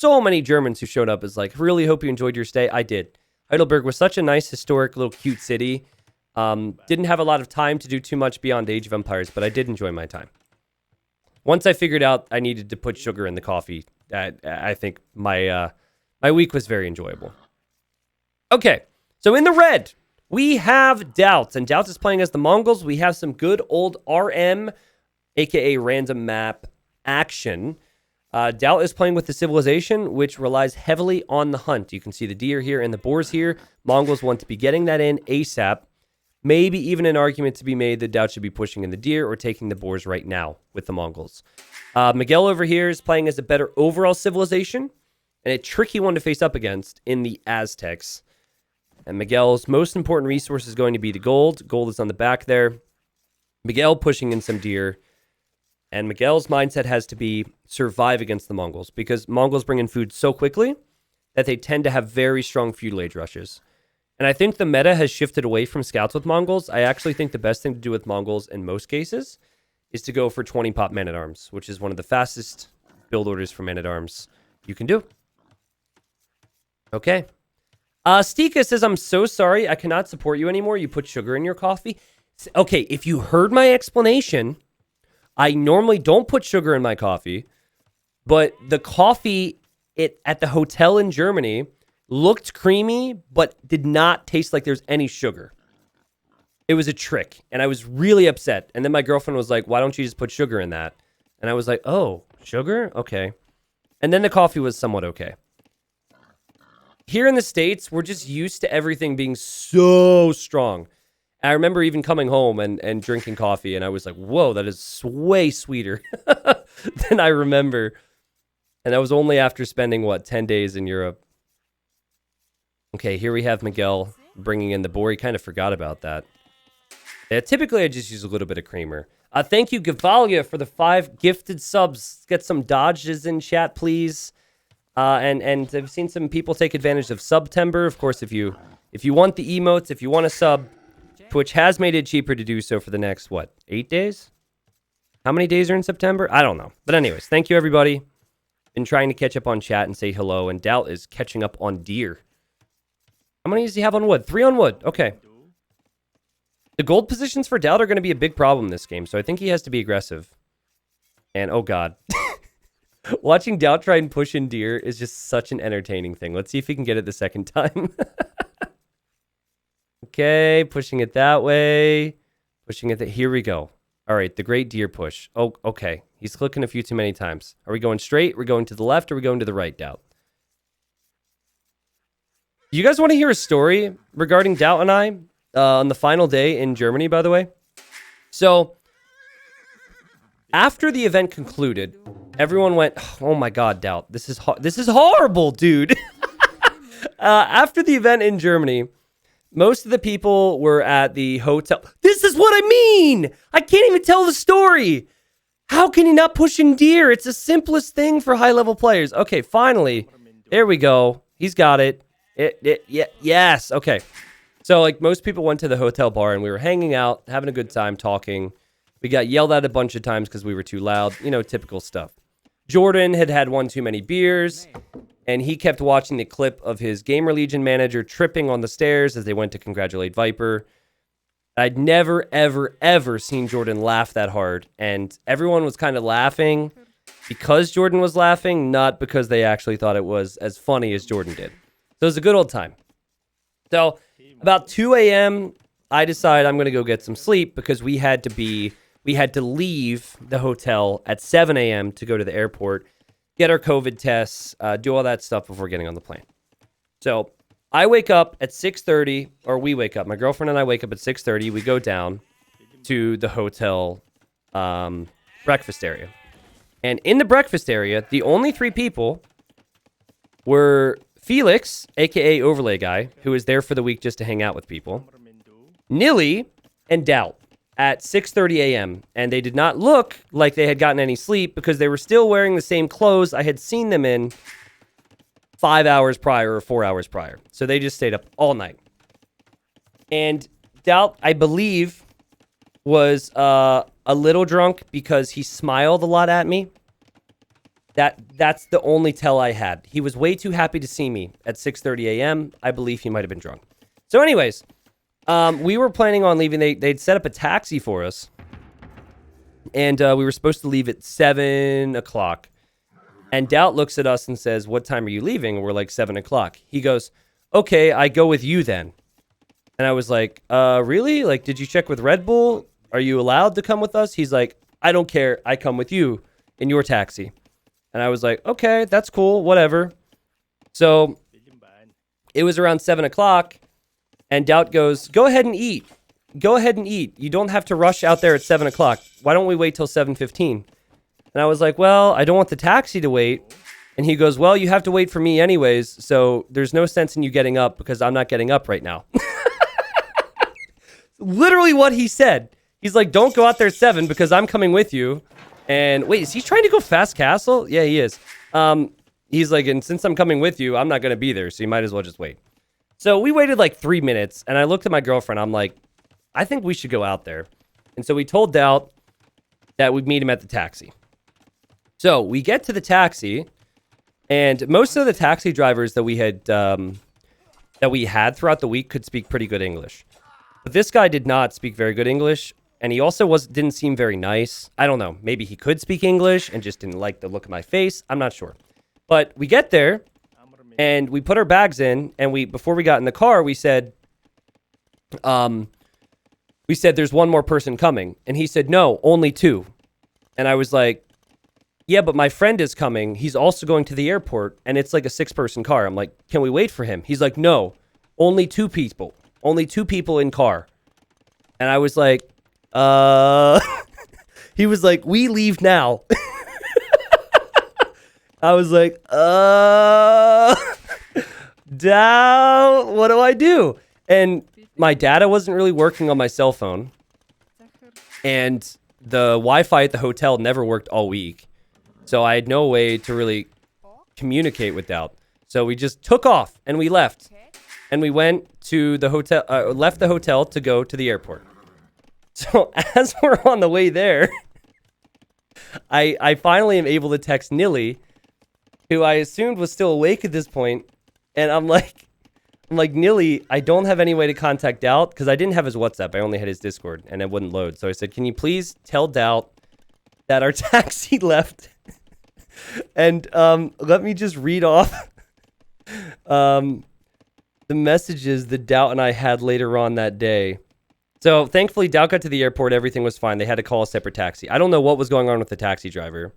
so many Germans who showed up. Is like, really hope you enjoyed your stay. I did. Heidelberg was such a nice, historic, little cute city. Didn't have a lot of time to do too much beyond Age of Empires, but I did enjoy my time. Once I figured out I needed to put sugar in the coffee, I think my week was very enjoyable. Okay, so in the red, we have Doubt, and Doubt is playing as the Mongols. We have some good old RM, aka random map action. Doubt is playing with the Civilization, which relies heavily on the hunt. You can see the deer here and the boars here. Mongols want to be getting that in ASAP. Maybe even an argument to be made that Doubt should be pushing in the deer or taking the boars right now with the Mongols. Miguel over here is playing as a better overall Civilization and a tricky one to face up against in the Aztecs. And Miguel's most important resource is going to be the gold. Gold is on the back there. Miguel pushing in some deer. And Miguel's mindset has to be survive against the Mongols because Mongols bring in food so quickly that they tend to have very strong feudal age rushes. And I think the meta has shifted away from scouts with Mongols. I actually think the best thing to do with Mongols in most cases is to go for 20 pop men-at-arms, which is one of the fastest build orders for men-at-arms you can do. Okay. Stika says, I'm so sorry. I cannot support you anymore. You put sugar in your coffee. Okay, if you heard my explanation, I normally don't put sugar in my coffee, but the coffee at the hotel in Germany looked creamy, but did not taste like there's any sugar. It was a trick, and I was really upset. And then my girlfriend was like, why don't you just put sugar in that? And I was like, oh, sugar? Okay. And then the coffee was somewhat okay. Here in the States, we're just used to everything being so strong. I remember even coming home and drinking coffee, and I was like, whoa, that is way sweeter than I remember. And that was only after spending, 10 days in Europe. Okay, here we have Miguel bringing in the boar. He kind of forgot about that. Yeah, typically, I just use a little bit of creamer. Thank you, Gavalia, for the 5 gifted subs. Get some dodges in chat, please. And I've seen some people take advantage of Subtember. Of course, if you want the emotes, if you want a sub, Twitch has made it cheaper to do so for the next, 8 days? How many days are in September? I don't know. But anyways, thank you, everybody. Been trying to catch up on chat and say hello, and Doubt is catching up on deer. How many does he have on wood? 3 on wood. Okay. The gold positions for Doubt are going to be a big problem this game, so I think he has to be aggressive. And, oh god. Watching Doubt try and push in deer is just such an entertaining thing. Let's see if he can get it the second time. Okay, pushing it that way. Pushing it here we go. All right, the great deer push. Oh, okay. He's clicking a few too many times. Are we going straight? We're going to the left, or are we going to the right, Doubt? You guys want to hear a story regarding Doubt and I on the final day in Germany, by the way? So, after the event concluded, everyone went, oh my god, Doubt, this is horrible, dude. After the event in Germany, most of the people were at the hotel. This is what I mean! I can't even tell the story! How can you not push in deer? It's the simplest thing for high-level players. Okay, finally. There we go. He's got it. Yes. Okay. So, most people went to the hotel bar, and we were hanging out, having a good time, talking. We got yelled at a bunch of times because we were too loud. Typical stuff. Jordan had one too many beers, and he kept watching the clip of his Gamer Legion manager tripping on the stairs as they went to congratulate Viper. I'd never, ever, ever seen Jordan laugh that hard, and everyone was kind of laughing because Jordan was laughing, not because they actually thought it was as funny as Jordan did. So it was a good old time. So about 2 a.m., I decide I'm going to go get some sleep because we had to leave the hotel at 7 a.m. to go to the airport, get our COVID tests, do all that stuff before getting on the plane. So I wake up at 6:30, or we wake up. My girlfriend and I wake up at 6:30. We go down to the hotel breakfast area. And in the breakfast area, the only 3 people were Felix, a.k.a. Overlay Guy, who was there for the week just to hang out with people, Nilly, and Doubt at 6:30 a.m. And they did not look like they had gotten any sleep because they were still wearing the same clothes I had seen them in 5 hours prior or 4 hours prior. So they just stayed up all night. And Doubt, I believe, was a little drunk because he smiled a lot at me. That's the only tell I had. He was way too happy to see me at 6:30 a.m. I believe he might have been drunk. So anyways, we were planning on leaving. They'd set up a taxi for us. And we were supposed to leave at 7 o'clock. And Doubt looks at us and says, what time are you leaving? And we're like, 7 o'clock. He goes, okay, I go with you then. And I was like, really? Like, did you check with Red Bull? Are you allowed to come with us? He's like, I don't care. I come with you in your taxi. And I was like, okay, that's cool. Whatever. So it was around 7 o'clock. And Doubt goes, go ahead and eat. Go ahead and eat. You don't have to rush out there at 7 o'clock. Why don't we wait till 7:15? And I was like, well, I don't want the taxi to wait. And he goes, well, you have to wait for me anyways. So there's no sense in you getting up because I'm not getting up right now. Literally what he said. He's like, don't go out there at 7 because I'm coming with you. And wait, is he trying to go Fast Castle? Yeah, he is. He's like, and since I'm coming with you, I'm not going to be there. So you might as well just wait. So we waited like 3 minutes. And I looked at my girlfriend. I'm like, I think we should go out there. And so we told Doubt that we'd meet him at the taxi. So we get to the taxi, and most of the taxi drivers that we had throughout the week could speak pretty good English. But this guy did not speak very good English, and he also didn't seem very nice. I don't know. Maybe he could speak English and just didn't like the look of my face. I'm not sure. But we get there, and we put our bags in, and before we got in the car, we said, there's one more person coming. And he said, no, only 2. And I was like, yeah, but my friend is coming. He's also going to the airport, and it's like a 6-person car. I'm like, can we wait for him? He's like, no, only 2 people. Only 2 people in car. And I was like, he was like, we leave now. I was like, Doubt, what do I do? And my data wasn't really working on my cell phone. And the Wi-Fi at the hotel never worked all week. So I had no way to really communicate with Doubt. So we just took off and we left. And we went to the hotel, left the hotel to go to the airport. So as we're on the way there, I finally am able to text Nilly, who I assumed was still awake at this point. And I'm like, Nilly, I don't have any way to contact Doubt because I didn't have his WhatsApp. I only had his Discord and it wouldn't load. So I said, can you please tell Doubt that our taxi left? And let me just read off the messages that Doubt and I had later on that day. So thankfully, Doubt got to the airport. Everything was fine. They had to call a separate taxi. I don't know what was going on with the taxi driver.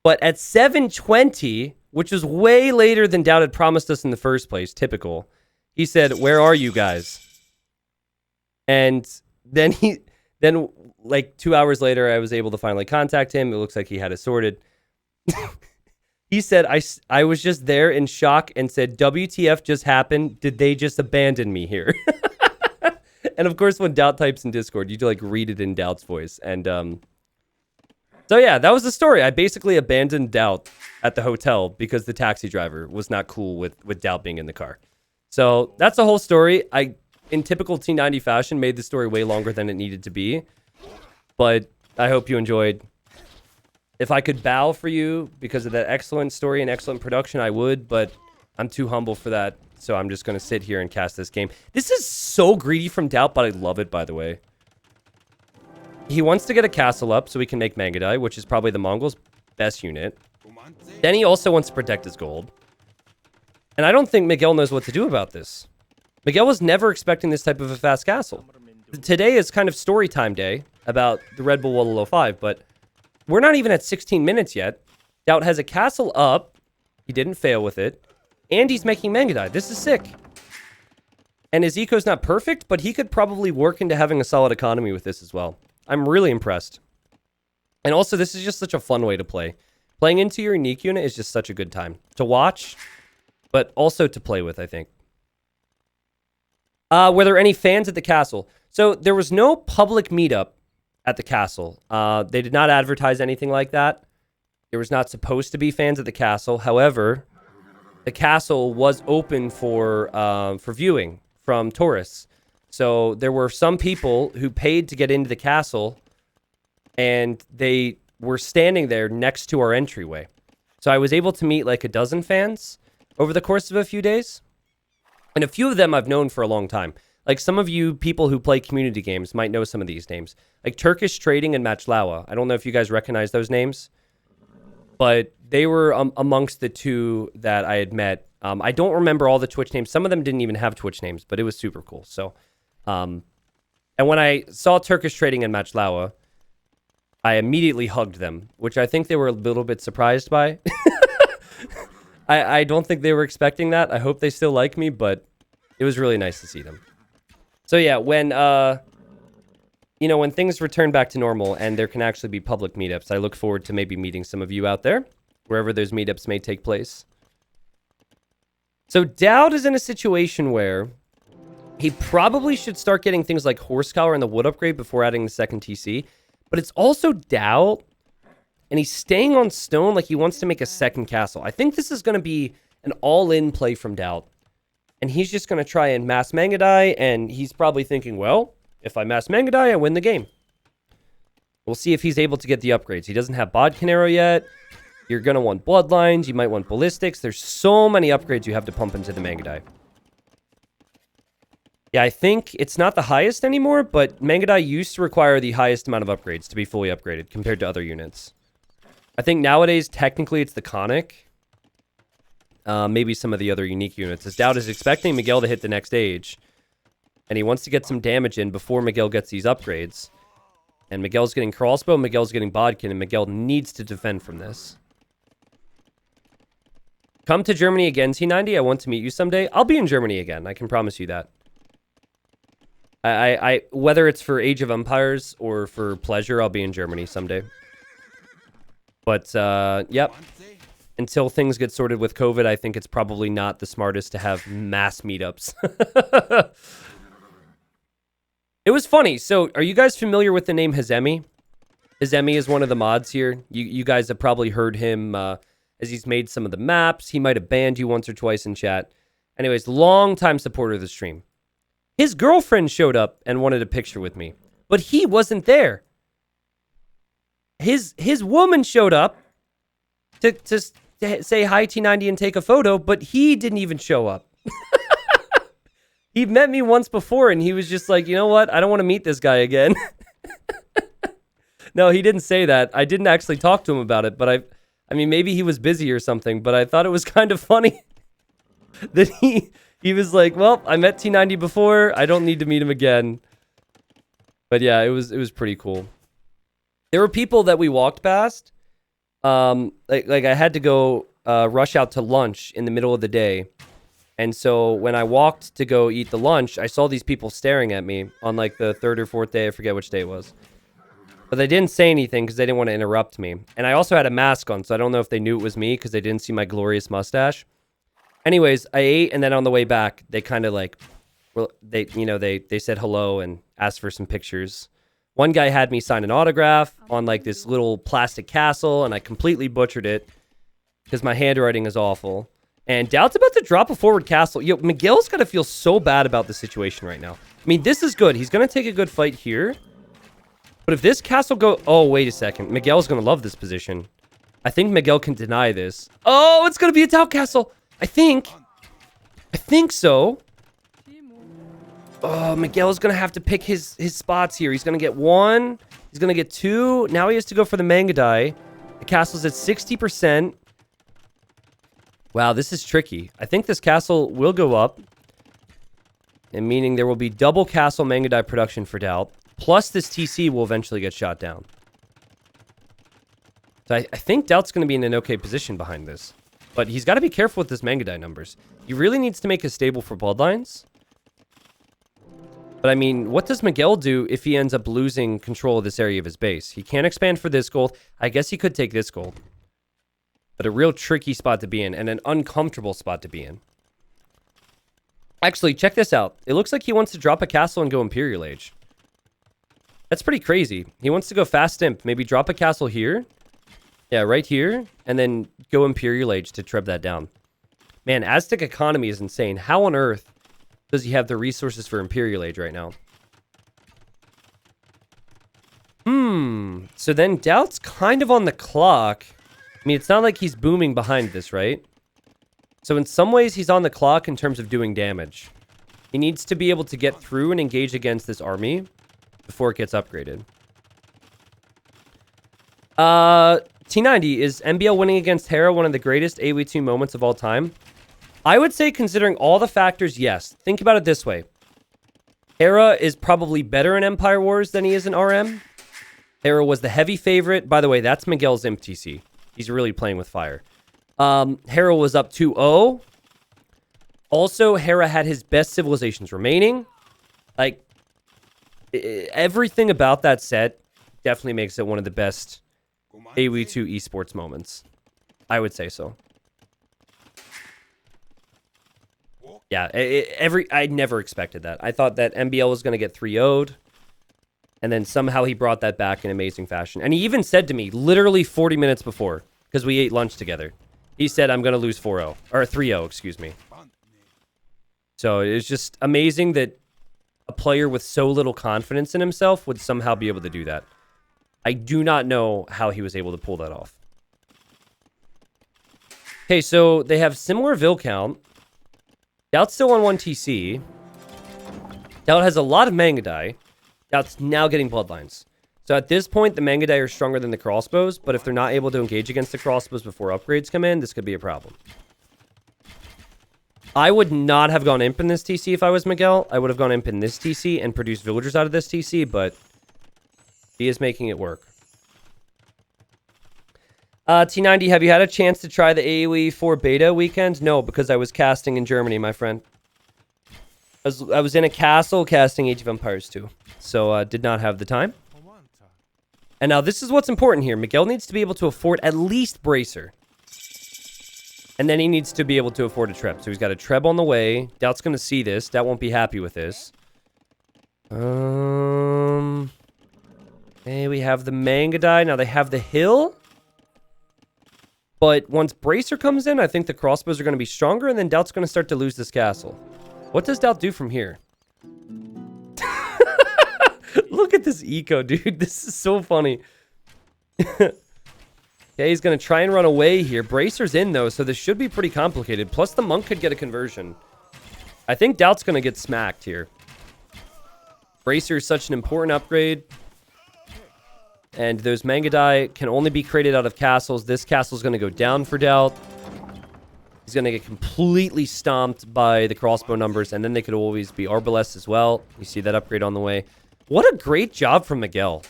But at 7:20, which was way later than Doubt had promised us in the first place, typical, he said, where are you guys? And then like 2 hours later, I was able to finally contact him. It looks like he had it sorted. He said, I was just there in shock and said, WTF just happened? Did they just abandon me here? And of course, when Doubt types in Discord, you like read it in Doubt's voice. And so yeah, that was the story. I basically abandoned Doubt at the hotel because the taxi driver was not cool with Doubt being in the car. So that's the whole story. I, in typical T90 fashion, made the story way longer than it needed to be. But I hope you enjoyed. If I could bow for you because of that excellent story and excellent production, I would, but I'm too humble for that. So I'm just going to sit here and cast this game. This is so greedy from Doubt, but I love it, by the way. He wants to get a castle up so we can make Mangadai, which is probably the Mongols' best unit. Then he also wants to protect his gold. And I don't think Miguel knows what to do about this. Miguel was never expecting this type of a fast castle. Today is kind of story time day about the Red Bull Wall 05, but we're not even at 16 minutes yet. Doubt has a castle up. He didn't fail with it. And he's making Mangadai. This is sick. And his eco's not perfect, but he could probably work into having a solid economy with this as well. I'm really impressed. And also, this is just such a fun way to play. Playing into your unique unit is just such a good time. To watch, but also to play with, I think. Were there any fans at the castle? So, there was no public meetup at the castle. They did not advertise anything like that. There was not supposed to be fans at the castle. However, the castle was open for viewing from tourists. So there were some people who paid to get into the castle, and they were standing there next to our entryway. So I was able to meet like a dozen fans over the course of a few days. And a few of them I've known for a long time. Like some of you people who play community games might know some of these names. Like Turkish Trading and Matchlawa. I don't know if you guys recognize those names. But they were amongst the two that I had met. I don't remember all the Twitch names. Some of them didn't even have Twitch names, but it was super cool. So, and when I saw Turkish Trading and Matchlawa, I immediately hugged them, which I think they were a little bit surprised by. I don't think they were expecting that. I hope they still like me, but it was really nice to see them. So yeah, when when things return back to normal and there can actually be public meetups, I look forward to maybe meeting some of you out there, wherever those meetups may take place. So Dowd is in a situation where he probably should start getting things like Horsecollar and the wood upgrade before adding the second TC. But it's also Dowd, and he's staying on stone like he wants to make a second castle. I think this is going to be an all-in play from Dowd. And he's just going to try and mass Mangudai, and he's probably thinking, well, if I mass Mangudai, I win the game. We'll see if he's able to get the upgrades. He doesn't have Bodkin Arrow yet. You're going to want Bloodlines. You might want Ballistics. There's so many upgrades you have to pump into the Mangudai. Yeah, I think it's not the highest anymore, but Mangudai used to require the highest amount of upgrades to be fully upgraded compared to other units. I think nowadays, technically, it's the Conic. Maybe some of the other unique units. As Dowd is expecting Miguel to hit the next age. And he wants to get some damage in before Miguel gets these upgrades. And Miguel's getting Crossbow, Miguel's getting Bodkin, and Miguel needs to defend from this. Come to Germany again, T90. I want to meet you someday. I'll be in Germany again. I can promise you that. I whether it's for Age of Empires or for pleasure, I'll be in Germany someday. But, yep. Until things get sorted with COVID, I think it's probably not the smartest to have mass meetups. It was funny. So, are you guys familiar with the name Hazemi? Hazemi is one of the mods here. You guys have probably heard him as he's made some of the maps. He might have banned you once or twice in chat. Anyways, long-time supporter of the stream. His girlfriend showed up and wanted a picture with me, but he wasn't there. His woman showed up to say hi T90 and take a photo, but he didn't even show up. He met me once before and he was just like, you know what? I don't want to meet this guy again. No, he didn't say that. I didn't actually talk to him about it, but I mean, maybe he was busy or something, but I thought it was kind of funny that he was like, well, I met T90 before. I don't need to meet him again. But yeah, it was pretty cool. There were people that we walked past. Like I had to go rush out to lunch in the middle of the day. And so when I walked to go eat the lunch, I saw these people staring at me on like the third or fourth day. I forget which day it was. But they didn't say anything because they didn't want to interrupt me. And I also had a mask on, so I don't know if they knew it was me because they didn't see my glorious mustache. Anyways, I ate, and then on the way back, they kind of like, well, they said hello and asked for some pictures. One guy had me sign an autograph on like this little plastic castle, and I completely butchered it because my handwriting is awful. And Dowd's about to drop a forward castle. Yo, Miguel's got to feel so bad about the situation right now. I mean, this is good. He's going to take a good fight here. But if this castle go... Oh, wait a second. Miguel's going to love this position. I think Miguel can deny this. Oh, it's going to be a Dowd castle. I think so. Oh, Miguel's going to have to pick his spots here. He's going to get one. He's going to get two. Now he has to go for the Mangudai. The castle's at 60%. Wow, this is tricky. I think this castle will go up. And meaning there will be double castle Mangudai production for Dowd. Plus this TC will eventually get shot down. So I think Dowd's going to be in an okay position behind this. But he's got to be careful with his Mangudai numbers. He really needs to make a stable for Bloodlines. But I mean, what does Miguel do if he ends up losing control of this area of his base? He can't expand for this gold. I guess he could take this gold. But a real tricky spot to be in and an uncomfortable spot to be in. Actually, check this out. It looks like he wants to drop a castle and go Imperial Age. That's pretty crazy. He wants to go fast imp. Maybe drop a castle here. Yeah, right here. And then go Imperial Age to treb that down. Man, Aztec economy is insane. How on earth does he have the resources for Imperial Age right now? So then Doubt's kind of on the clock. I mean, it's not like he's booming behind this, right? So in some ways, he's on the clock in terms of doing damage. He needs to be able to get through and engage against this army before it gets upgraded. T90, is MBL winning against Hera one of the greatest AoE2 moments of all time? I would say, considering all the factors, yes. Think about it this way. Hera is probably better in Empire Wars than he is in RM. Hera was the heavy favorite. By the way, that's Miguel's Imp TC. He's really playing with fire. Hera was up 2-0. Also, Hera had his best civilizations remaining. Like, everything about that set definitely makes it one of the best AoE2 esports moments. I would say so. Yeah, I never expected that. I thought that MBL was going to get 3-0'd. And then somehow he brought that back in amazing fashion. And he even said to me, literally 40 minutes before, because we ate lunch together, he said, I'm going to lose 4-0. Or 3-0, excuse me. So it's just amazing that a player with so little confidence in himself would somehow be able to do that. I do not know how he was able to pull that off. Okay, so they have similar Vil count. Doubt's still on 1 TC. Doubt has a lot of Mangudai. Doubt's now getting Bloodlines. So at this point, the Mangudai are stronger than the crossbows, but if they're not able to engage against the crossbows before upgrades come in, this could be a problem. I would not have gone Imp in this TC if I was Miguel. I would have gone Imp in this TC and produced villagers out of this TC, but he is making it work. T90, have you had a chance to try the AoE 4 beta weekend? No, because I was casting in Germany, my friend. I was in a castle casting Age of Empires 2, so did not have the time. And now this is what's important here. Miguel needs to be able to afford at least Bracer. And then he needs to be able to afford a Treb. So he's got a Treb on the way. Doubt's going to see this. Doubt won't be happy with this. Okay, we have the Mangudai. Now they have the Hill. But once Bracer comes in, I think the crossbows are going to be stronger, and then Doubt's going to start to lose this castle. What does Doubt do from here? Look at this eco, dude. This is so funny. Okay, he's going to try and run away here. Bracer's in, though, so this should be pretty complicated. Plus, the monk could get a conversion. I think Doubt's going to get smacked here. Bracer is such an important upgrade. And those Mangudai can only be created out of castles. This castle's going to go down for Doubt. He's going to get completely stomped by the crossbow numbers. And then they could always be Arbalest as well. You see that upgrade on the way. What a great job from Miguel.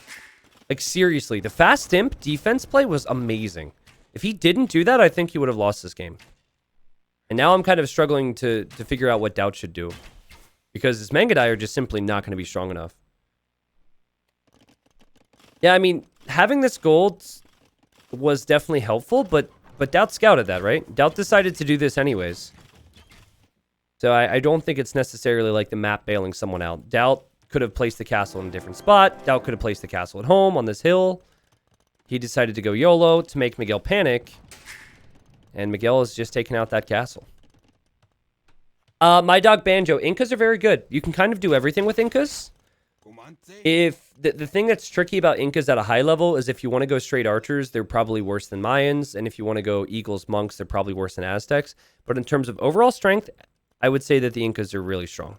Like, seriously, the fast imp defense play was amazing. If he didn't do that, I think he would have lost this game. And now I'm kind of struggling to figure out what Doubt should do. Because his Mangudai are just simply not going to be strong enough. Yeah, I mean, having this gold was definitely helpful, but Doubt scouted that, right? Doubt decided to do this anyways. So I don't think it's necessarily like the map bailing someone out. Doubt could have placed the castle in a different spot. Doubt could have placed the castle at home on this hill. He decided to go YOLO to make Miguel panic. And Miguel is just taking out that castle. My dog Banjo. Incas are very good. You can kind of do everything with Incas. If the thing that's tricky about Incas at a high level is if you want to go straight archers, they're probably worse than Mayans. And if you want to go Eagles, Monks, they're probably worse than Aztecs. But in terms of overall strength, I would say that the Incas are really strong.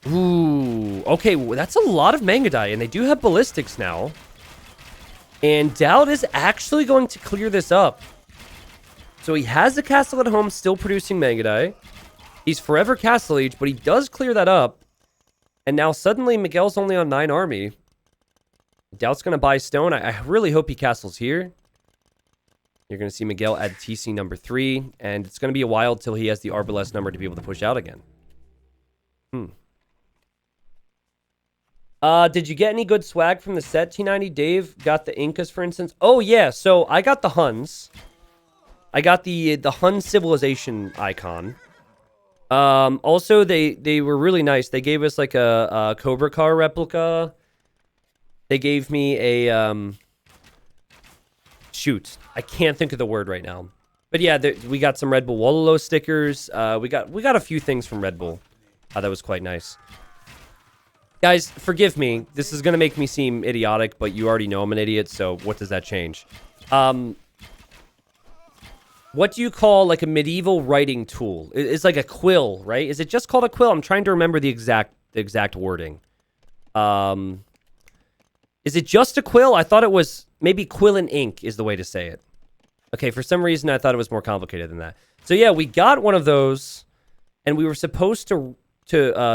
Ooh, okay, well, that's a lot of Mangudai, and they do have ballistics now. And Doubt is actually going to clear this up. So he has the castle at home still producing Mangudai. He's forever Castle Age, but he does clear that up. And now suddenly Miguel's only on 9 army. Doubt's going to buy stone. I really hope he castles here. You're going to see Miguel at TC number 3. And it's going to be a while till he has the Arbalest number to be able to push out again. Did you get any good swag from the set, T90? Dave got the Incas, for instance. Oh, yeah. So I got the Huns. I got the Hun civilization icon. Also, they were really nice. They gave us like a Cobra Car replica. They gave me a, shoot, I can't think of the word right now. But yeah, we got some Red Bull Wololo stickers. We got a few things from Red Bull. That was quite nice. Guys, forgive me. This is going to make me seem idiotic, but you already know I'm an idiot, so what does that change? What do you call like a medieval writing tool? It's like a quill, right? Is it just called a quill? I'm trying to remember the exact wording. Is it just a quill? I thought it was maybe quill and ink is the way to say it. Okay, for some reason I thought it was more complicated than that. So yeah, we got one of those, and we were supposed to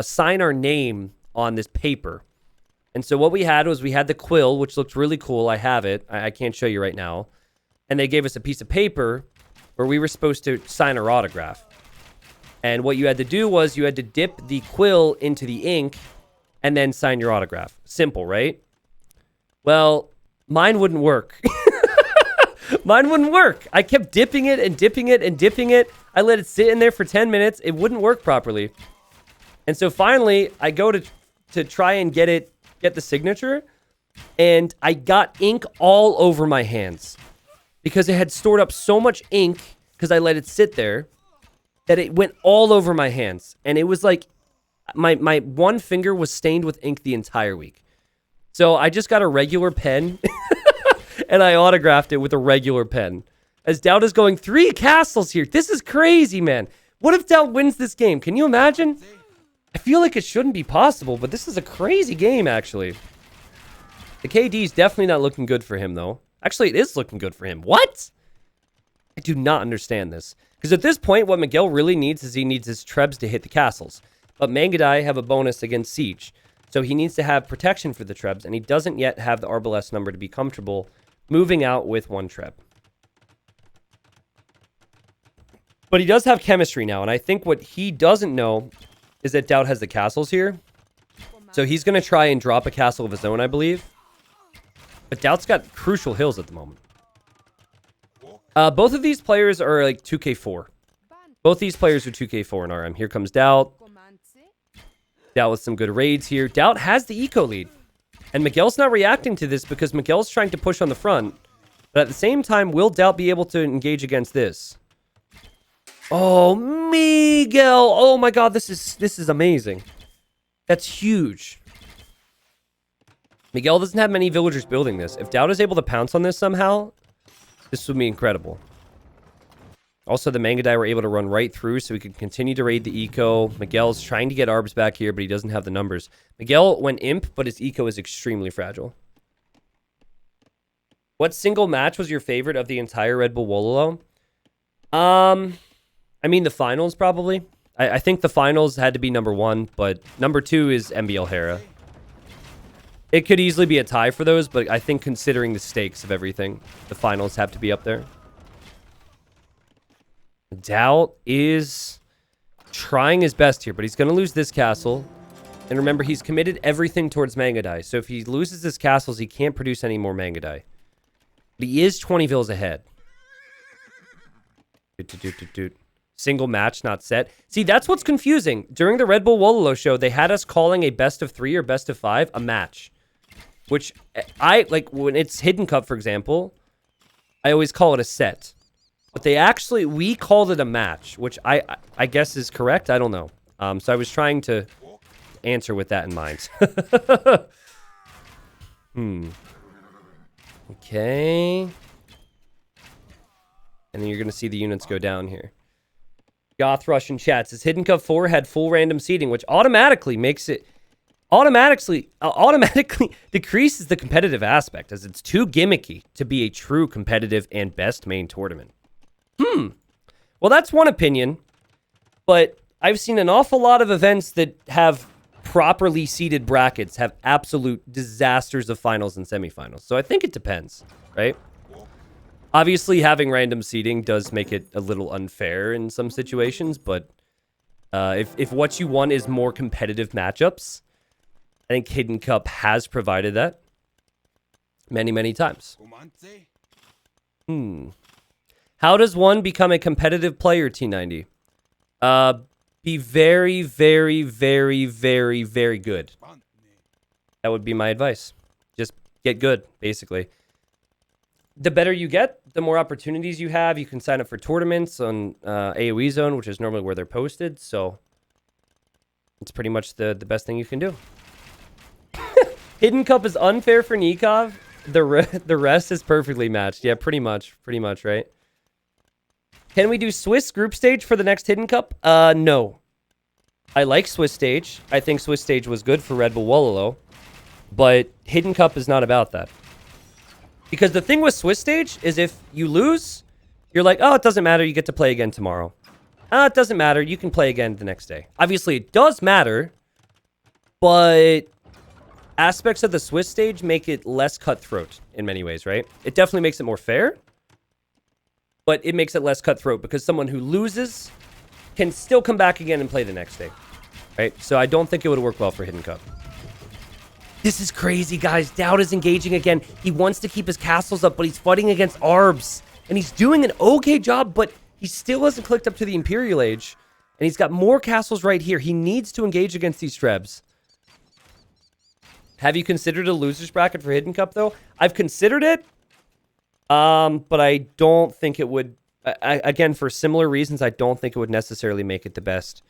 sign our name on this paper. And so what we had was we had the quill, which looked really cool. I have it. I can't show you right now. And they gave us a piece of paper where we were supposed to sign our autograph. And what you had to do was you had to dip the quill into the ink and then sign your autograph. Simple, right? Well, mine wouldn't work. Mine wouldn't work. I kept dipping it and dipping it and dipping it. I let it sit in there for 10 minutes. It wouldn't work properly. And so finally, I go to try and get the signature, and I got ink all over my hands because it had stored up so much ink because I let it sit there that it went all over my hands. And it was like my one finger was stained with ink the entire week. So I just got a regular pen and I autographed it with a regular pen. As Dowd is going 3 castles here. This is crazy, man. What if Dowd wins this game? Can you imagine? I feel like it shouldn't be possible, but this is a crazy game, actually. The KD's definitely not looking good for him, though. Actually, it is looking good for him. What? I do not understand this. Because at this point, what Miguel really needs is he needs his trebs to hit the castles. But Mangudai have a bonus against Siege. So he needs to have protection for the trebs, and he doesn't yet have the Arbalest number to be comfortable moving out with 1 treb. But he does have chemistry now, and I think what he doesn't know is that Dowd has the castles here. So he's going to try and drop a castle of his own, I believe. But Dowd's got crucial hills at the moment. Both of these players are like 2k4. Both these players are 2k4 in RM. Here comes Dowd. Dowd with some good raids here. Dowd has the eco lead. And Miguel's not reacting to this because Miguel's trying to push on the front. But at the same time, will Dowd be able to engage against this? Oh, Miguel. Oh my god, this is amazing. That's huge. Miguel doesn't have many villagers building this. If Dowd is able to pounce on this somehow, this would be incredible. Also, the Mangudai were able to run right through so we could continue to raid the eco. Miguel's trying to get Arbs back here, but he doesn't have the numbers. Miguel went imp, but his eco is extremely fragile. What single match was your favorite of the entire Red Bull Wololo? I mean, the finals, probably. I think the finals had to be number 1, but number 2 is MBL Hera. It could easily be a tie for those, but I think considering the stakes of everything, the finals have to be up there. Dowd is trying his best here, but he's going to lose this castle. And remember, he's committed everything towards Mangudai. So if he loses his castles, he can't produce any more Mangudai. But he is 20 vills ahead. Single match not set. See, that's what's confusing. During the Red Bull Wololo show, they had us calling a best of 3 or best of 5 a match. Which I, like, when it's Hidden Cup, for example, I always call it a set. But we called it a match, which I guess is correct. I don't know. So I was trying to answer with that in mind. Okay. And then you're going to see the units go down here. Goth Russian chat says Hidden Cup 4 had full random seeding, which automatically makes it... automatically decreases the competitive aspect, as it's too gimmicky to be a true competitive and best main tournament. Well, that's one opinion, but I've seen an awful lot of events that have properly seeded brackets have absolute disasters of finals and semifinals. So I think it depends, right? Obviously, having random seeding does make it a little unfair in some situations, but if what you want is more competitive matchups, I think Hidden Cup has provided that many, many times. How does one become a competitive player, T90? Be very, very, very, very, very good. That would be my advice. Just get good, basically. The better you get, the more opportunities you have. You can sign up for tournaments on AoE Zone, which is normally where they're posted. So it's pretty much the best thing you can do. Hidden Cup is unfair for Nikov. The rest is perfectly matched. Yeah, pretty much, right? Can we do Swiss group stage for the next Hidden Cup? No. I like Swiss stage. I think Swiss stage was good for Red Bull Wololo. But Hidden Cup is not about that. Because the thing with Swiss stage is if you lose, you're like, oh, it doesn't matter. You get to play again tomorrow. It doesn't matter. You can play again the next day. Obviously, it does matter. But aspects of the Swiss stage make it less cutthroat in many ways, right? It definitely makes it more fair. But it makes it less cutthroat because someone who loses can still come back again and play the next day. Right? So I don't think it would work well for Hidden Cup. This is crazy, guys. Dowd is engaging again. He wants to keep his castles up, but he's fighting against Arbs. And he's doing an okay job, but he still hasn't clicked up to the Imperial Age. And he's got more castles right here. He needs to engage against these Trebs. Have you considered a loser's bracket for Hidden Cup, though? I've considered it, but I don't think it would... again, for similar reasons, I don't think it would necessarily make it the best.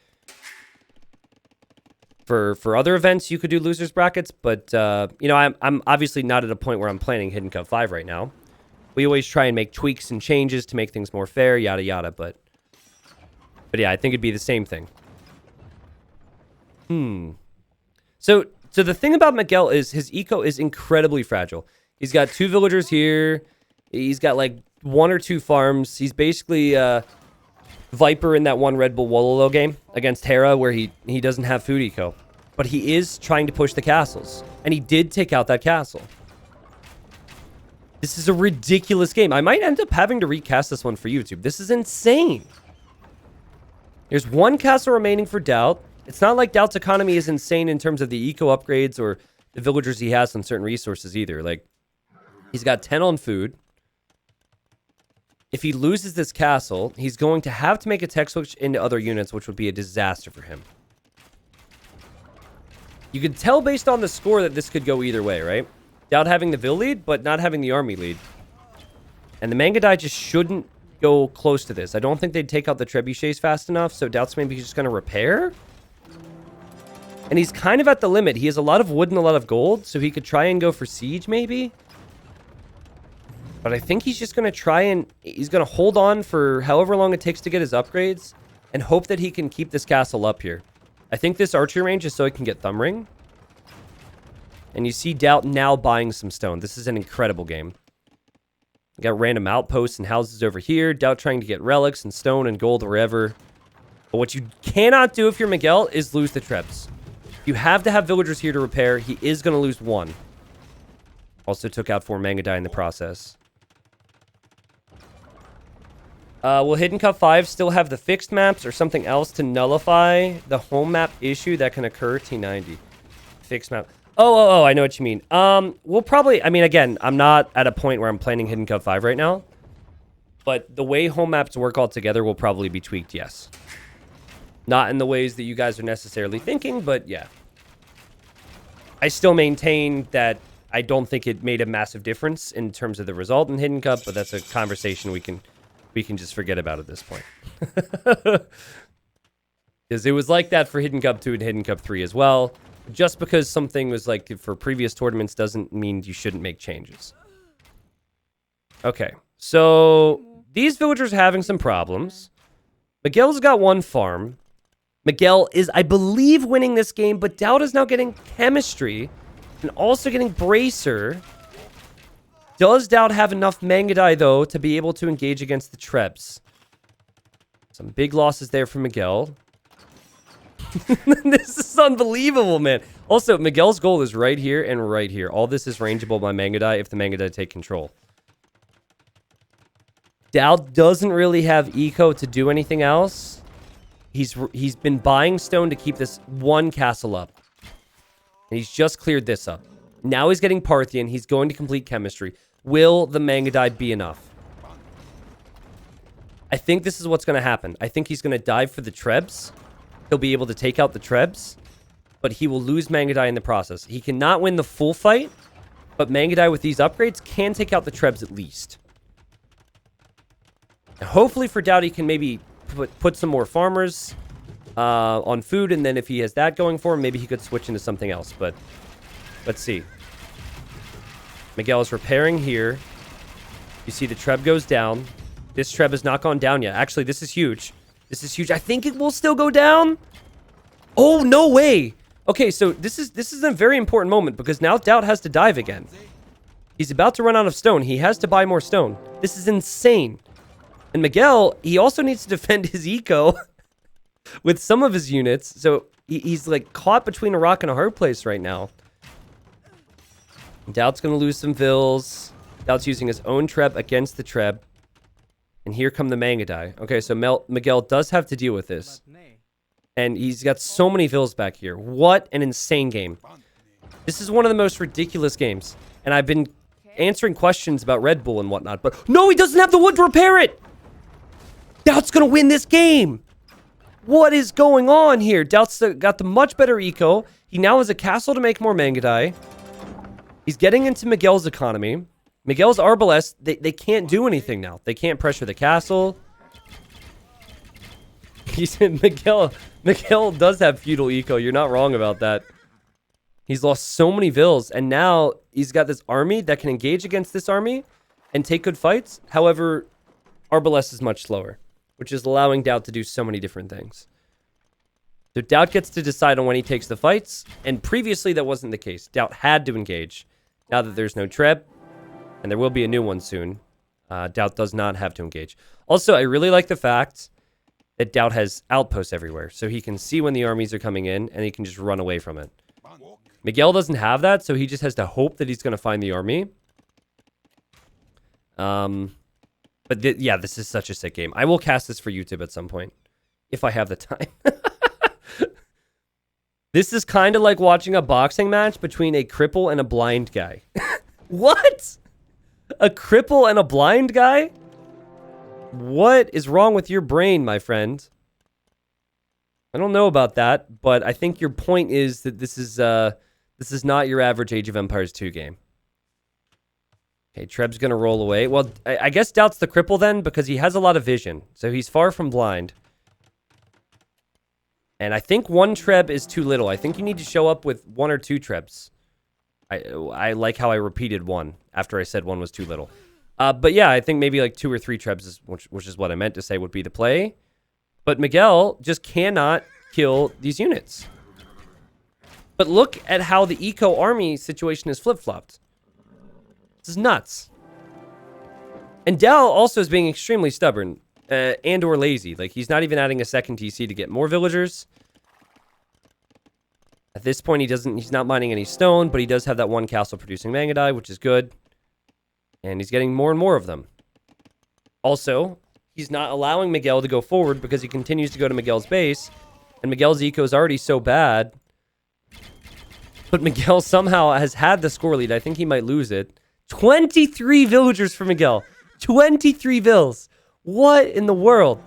For other events, you could do losers brackets, but you know, I'm obviously not at a point where I'm planning Hidden Cup 5 right now. We always try and make tweaks and changes to make things more fair, yada yada. But yeah, I think it'd be the same thing. So the thing about Miguel is his eco is incredibly fragile. He's got 2 villagers here. He's got like 1 or 2 farms. He's basically Viper in that one Red Bull Wololo game against Hera where he doesn't have food eco. But he is trying to push the castles. And he did take out that castle. This is a ridiculous game. I might end up having to recast this one for YouTube. This is insane. There's 1 castle remaining for Dowd. It's not like Dowd's economy is insane in terms of the eco upgrades or the villagers he has on certain resources either. Like, he's got 10 on food. If he loses this castle, he's going to have to make a tech switch into other units, which would be a disaster for him. You can tell based on the score that this could go either way, right? Dowd having the Vil lead, but not having the army lead. And the Mangudai just shouldn't go close to this. I don't think they'd take out the trebuchets fast enough, so Dowd's maybe just going to repair. And he's kind of at the limit. He has a lot of wood and a lot of gold, so he could try and go for siege, maybe. But I think he's just going to try and... he's going to hold on for however long it takes to get his upgrades and hope that he can keep this castle up here. I think this archery range is so he can get Thumb Ring. And you see Dowd now buying some stone. This is an incredible game. You got random outposts and houses over here. Dowd trying to get relics and stone and gold wherever. But what you cannot do if you're Miguel is lose the Trebs. You have to have villagers here to repair. He is going to lose 1. Also took out 4 Mangudai in the process. Will Hidden Cup 5 still have the fixed maps or something else to nullify the home map issue that can occur? T90. Fixed map. Oh, I know what you mean. We'll probably... I mean, again, I'm not at a point where I'm planning Hidden Cup 5 right now. But the way home maps work all together will probably be tweaked, yes. Not in the ways that you guys are necessarily thinking, but yeah. I still maintain that I don't think it made a massive difference in terms of the result in Hidden Cup, but that's a conversation we can just forget about at this point. Because it was like that for Hidden Cup 2 and Hidden Cup 3 as well. Just because something was like for previous tournaments doesn't mean you shouldn't make changes. Okay, so these villagers are having some problems. Miguel's got 1 farm. Miguel is, I believe, winning this game, but Dowd is now getting chemistry and also getting bracer. Does Dowd have enough Mangudai, though, to be able to engage against the Trebs? Some big losses there for Miguel. This is unbelievable, man. Also, Miguel's goal is right here and right here. All this is rangeable by Mangudai if the Mangudai take control. Dowd doesn't really have eco to do anything else. He's been buying stone to keep this 1 castle up. And he's just cleared this up. Now he's getting Parthian. He's going to complete chemistry. Will the Mangudai be enough? I think this is what's going to happen. I think he's going to dive for the Trebs. He'll be able to take out the Trebs. But he will lose Mangudai in the process. He cannot win the full fight. But Mangudai with these upgrades can take out the Trebs at least. And hopefully for Dowd, he can maybe put some more farmers on food. And then if he has that going for him, maybe he could switch into something else. But let's see. Miguel is repairing here. You see the Treb goes down. This Treb has not gone down yet. Actually, this is huge. This is huge. I think it will still go down. Oh, no way. Okay, so this is a very important moment because now Doubt has to dive again. He's about to run out of stone. He has to buy more stone. This is insane. And Miguel, he also needs to defend his eco with some of his units. So he's like caught between a rock and a hard place right now. Doubt's going to lose some vills. Doubt's using his own Treb against the Treb. And here come the Mangudai. Okay, so Miguel does have to deal with this. And he's got so many vills back here. What an insane game. This is one of the most ridiculous games. And I've been answering questions about Red Bull and whatnot. But no, he doesn't have the wood to repair it. Doubt's going to win this game. What is going on here? Doubt's got the much better eco. He now has a castle to make more Mangudai. He's getting into Miguel's economy. Miguel's Arbalest, they can't do anything now. They can't pressure the castle. He said Miguel does have feudal eco. You're not wrong about that. He's lost so many vills, and now he's got this army that can engage against this army and take good fights. However, Arbalest is much slower, which is allowing Doubt to do so many different things. So Doubt gets to decide on when he takes the fights, and previously that wasn't the case. Doubt had to engage. Now that there's no Treb, and there will be a new one soon, Doubt does not have to engage. Also, I really like the fact that Doubt has outposts everywhere, so he can see when the armies are coming in, and he can just run away from it. Miguel doesn't have that, so he just has to hope that he's going to find the army. But yeah, this is such a sick game. I will cast this for YouTube at some point, if I have the time. This is kind of like watching a boxing match between a cripple and a blind guy. What? A cripple and a blind guy? What is wrong with your brain, my friend? I don't know about that, but I think your point is that this is not your average Age of Empires 2 game. Okay, Treb's going to roll away. Well, I guess Doubt's the cripple then, because he has a lot of vision. So he's far from blind. And I think one Treb is too little. I think you need to show up with 1 or 2 Trebs. I like how I repeated 1 after I said 1 was too little. But yeah, I think maybe like 2 or 3 Trebs, which is what I meant to say would be the play. But Miguel just cannot kill these units. But look at how the eco army situation is flip-flopped. This is nuts. And Dell also is being extremely stubborn and or lazy. Like, he's not even adding a second TC to get more villagers. At this point, he's not mining any stone, but he does have that 1 castle producing Mangudai, which is good. And he's getting more and more of them. Also, he's not allowing Miguel to go forward because he continues to go to Miguel's base. And Miguel's eco is already so bad. But Miguel somehow has had the score lead. I think he might lose it. 23 villagers for Miguel. 23 vills. What in the world?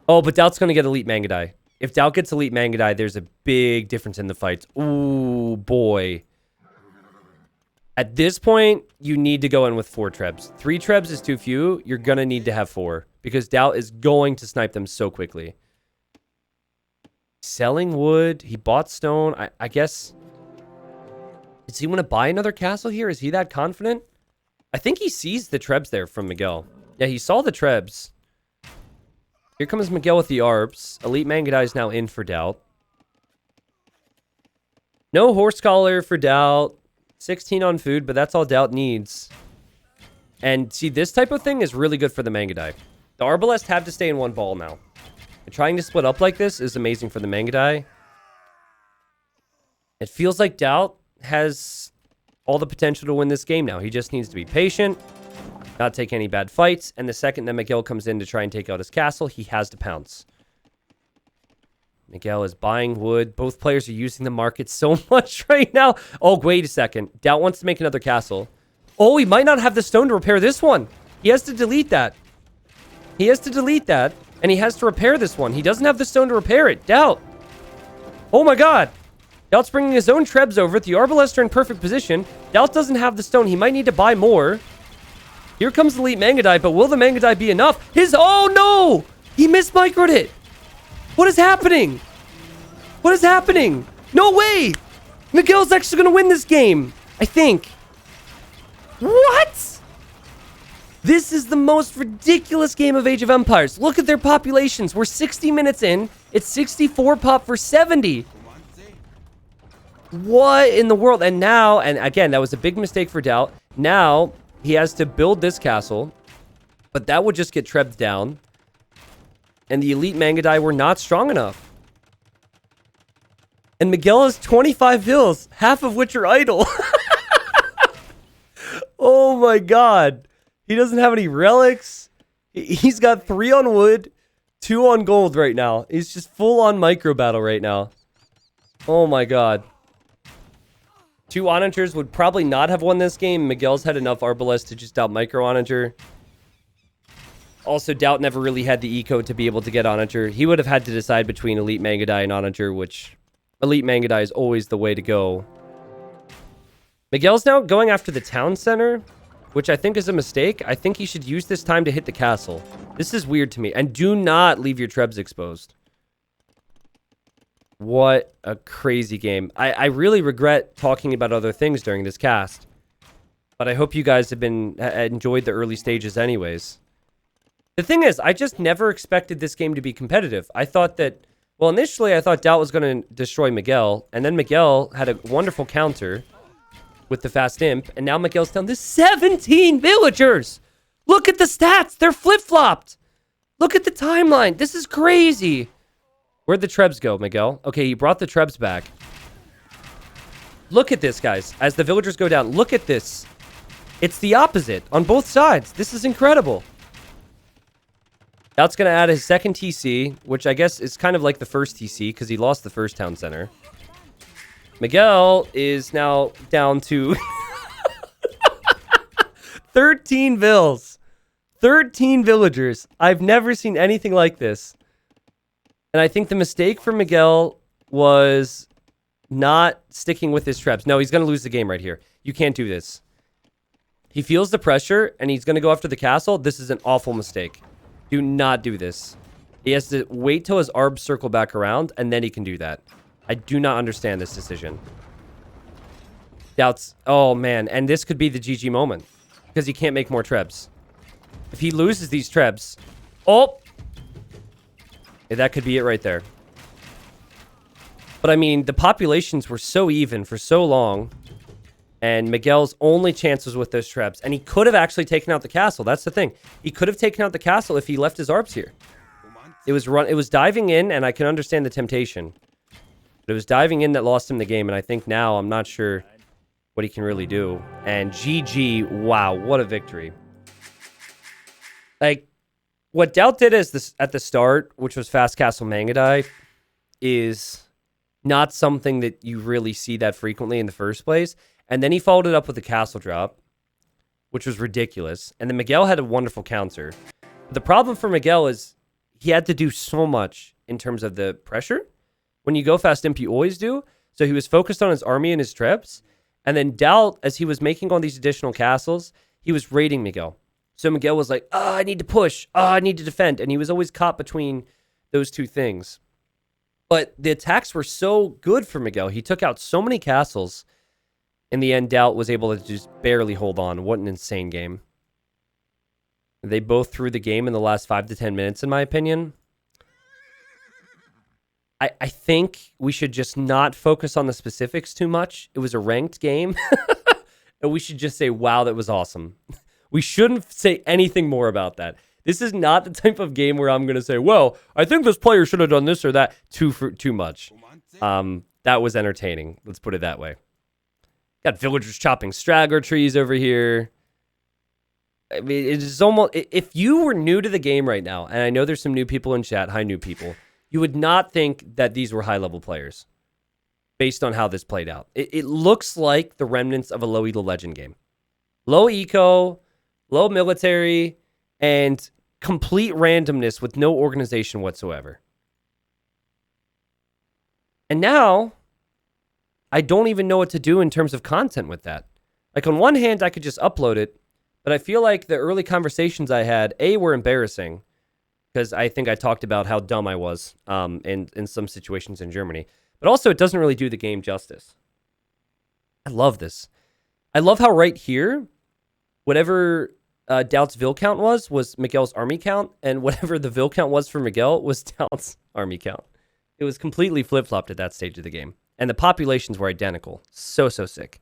Oh, but Doubt's going to get Elite Mangudai. If Doubt gets Elite Mangudai, there's a big difference in the fights. Ooh, boy. At this point, you need to go in with 4 Trebs. 3 Trebs is too few. You're going to need to have 4. Because Doubt is going to snipe them so quickly. Selling wood. He bought stone. I guess... Does he want to buy another castle here? Is he that confident? I think he sees the Trebs there from Miguel. Yeah, he saw the Trebs. Here comes Miguel with the Arbs. Elite Mangudai is now in for Doubt. No Horse Collar for Doubt. 16 on food, but that's all Doubt needs. And see, this type of thing is really good for the Mangudai. The Arbalest have to stay in one ball now. And trying to split up like this is amazing for the Mangudai. It feels like Doubt has all the potential to win this game now. He just needs to be patient, not take any bad fights, and the second that Miguel comes in to try and take out his castle, he has to pounce. Miguel is buying wood. Both players are using the market so much right now. Oh, wait a second. Doubt wants to make another castle. Oh, he might not have the stone to repair this one. He has to delete that. He has to delete that, and he has to repair this one. He doesn't have the stone to repair it. Doubt. Oh my god. Doubt's bringing his own Trebs over. The Arbalest are in perfect position. Doubt doesn't have the stone. He might need to buy more. Here comes Elite Mangudai, but will the Mangudai be enough? Oh no! He mismicroed it. What is happening? What is happening? No way! Miguel's actually going to win this game. I think. What? This is the most ridiculous game of Age of Empires. Look at their populations. We're 60 minutes in. It's 64 pop for 70. What in the world? And now, and again, that was a big mistake for Doubt. Now, he has to build this castle. But that would just get trebbed down. And the elite Mangudai were not strong enough. And Miguel has 25 vills, half of which are idle. Oh my god. He doesn't have any relics. He's got 3 on wood, 2 on gold right now. He's just full on micro battle right now. Oh my god. 2 onagers would probably not have won this game. Miguel's had enough Arbalest to just out micro onager. Also, Doubt never really had the eco to be able to get onager. He would have had to decide between elite Mangudai and onager, which elite Mangudai is always the way to go. Miguel's now going after the town center, which I think is a mistake. I think he should use this time to hit the castle. This is weird to me. And do not leave your trebs exposed. What a crazy game. I really regret talking about other things during this cast. But I hope you guys have enjoyed the early stages anyways. The thing is, I just never expected this game to be competitive. I thought that, well, initially I thought Doubt was going to destroy Miguel. And then Miguel had a wonderful counter with the fast imp. And now Miguel's down to 17 villagers. Look at the stats. They're flip-flopped. Look at the timeline. This is crazy. Where'd the trebs go, Miguel? Okay, he brought the trebs back. Look at this, guys. As the villagers go down, look at this. It's the opposite on both sides. This is incredible. Doubt's going to add his second TC, which I guess is kind of like the first TC because he lost the first town center. Miguel is now down to 13 vills. 13 villagers. I've never seen anything like this. And I think the mistake for Miguel was not sticking with his trebs. No, he's going to lose the game right here. You can't do this. He feels the pressure, and he's going to go after the castle. This is an awful mistake. Do not do this. He has to wait till his arbs circle back around, and then he can do that. I do not understand this decision. Doubts. Oh, man. And this could be the GG moment, because he can't make more trebs. If he loses these trebs... Oh! That could be it right there. But I mean, the populations were so even for so long. And Miguel's only chance was with those trebs. And he could have actually taken out the castle. That's the thing. He could have taken out the castle if he left his arbs here. It was diving in, and I can understand the temptation. But it was diving in that lost him the game. And I think now I'm not sure what he can really do. And GG, wow, what a victory. Like, what Doubt did at the start, which was Fast Castle Mangudai, is not something that you really see that frequently in the first place. And then he followed it up with the castle drop, which was ridiculous. And then Miguel had a wonderful counter. But the problem for Miguel is he had to do so much in terms of the pressure. When you go fast imp, you always do. So he was focused on his army and his trebs. And then Doubt, as he was making all these additional castles, he was raiding Miguel. So Miguel was like, oh, I need to push. Oh, I need to defend. And he was always caught between those two things. But the attacks were so good for Miguel. He took out so many castles. In the end, Doubt was able to just barely hold on. What an insane game. They both threw the game in the last 5 to 10 minutes, in my opinion. I think we should just not focus on the specifics too much. It was a ranked game. And we should just say, wow, that was awesome. We shouldn't say anything more about that. This is not the type of game where I'm going to say, well, I think this player should have done this or that too much. That was entertaining. Let's put it that way. Got villagers chopping straggler trees over here. I mean, it is almost... If you were new to the game right now, and I know there's some new people in chat, hi new people, you would not think that these were high-level players based on how this played out. It looks like the remnants of a low elo legend game. Low eco, low military, and complete randomness with no organization whatsoever. And now, I don't even know what to do in terms of content with that. Like, on one hand, I could just upload it, but I feel like the early conversations I had, were embarrassing, because I think I talked about how dumb I was in some situations in Germany. But also, it doesn't really do the game justice. I love this. I love how right here, whatever Doubt's Vil count was Miguel's army count, and whatever the Vil count was for Miguel was Doubt's army count. It was completely flip-flopped at that stage of the game. And the populations were identical. So sick.